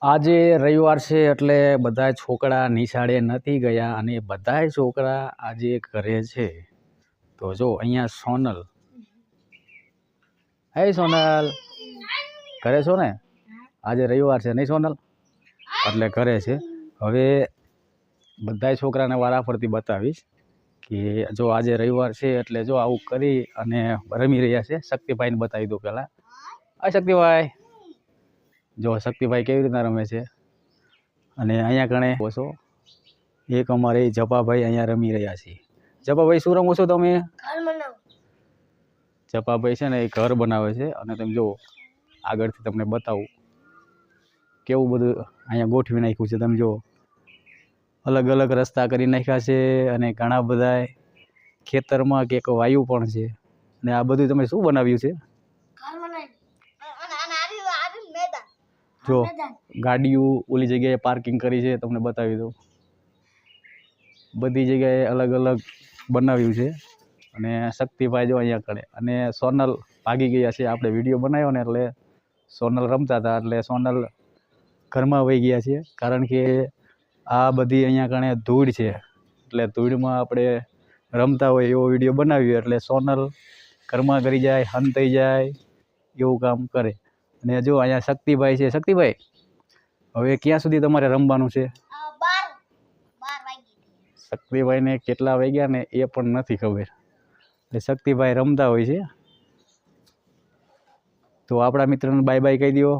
આજે રવિવાર છે એટલે બધા છોકરા નિશાળે નથી ગયા અને બધા છોકરા આજે ઘરે છે. તો જો અહીંયા સોનલ, હે સોનલ, ઘરે છો ને? આજે રવિવાર છે નહીં સોનલ? એટલે ઘરે છે. હવે બધા છોકરાને વારાફરતી બતાવીશ કે જો આજે રવિવાર છે એટલે જો આવું કરી અને રમી રહ્યા છે. શક્તિભાઈને બતાવી દો પહેલાં. હા શક્તિભાઈ, જો શક્તિભાઈ કેવી રીતના રમે છે. અને અહીંયા કણે ઓછો એક અમારે જપાભાઈ અહીંયા રમી રહ્યા છે. જપાભાઈ શું રમો છો તમે? જપાભાઈ છે ને એ ઘર બનાવે છે અને તમે જો આગળથી તમને બતાવું કેવું બધું અહીંયા ગોઠવી નાખ્યું છે. તમે જો અલગ અલગ રસ્તા કરી નાખ્યા છે અને ઘણા બધા ખેતરમાં કે એક વાયુ પણ છે. અને આ બધું તમે શું બનાવ્યું છે? જો ગાડીઓ ઓલી જગ્યાએ પાર્કિંગ કરી છે, તમને બતાવી દઉં. બધી જગ્યાએ અલગ અલગ બનાવ્યું છે. અને શક્તિભાઈ જો અહીંયા કરે અને સોનલ ભાગી ગયા છે. આપણે વિડીયો બનાવ્યો ને એટલે સોનલ રમતા હતા એટલે સોનલ ઘરમાં વહી ગયા છે. કારણ કે આ બધી અહીંયા કણે ધૂળ છે એટલે ધૂળમાં આપણે રમતા હોય એવો વિડીયો બનાવ્યો એટલે સોનલ ઘરમાં કરી જાય, હંતાઈ જાય એવું કામ કરે. અને જો અહીંયા શક્તિભાઈ છે. શક્તિભાઈ, હવે ક્યાં સુધી તમારે રમવાનું છે? શક્તિભાઈને કેટલા વાગ્યા ને એ પણ નથી ખબર. એટલે શક્તિભાઈ રમતા હોય છે. તો આપણા મિત્રોને બાય બાય કહી દો.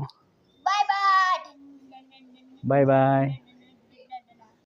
Bye bye.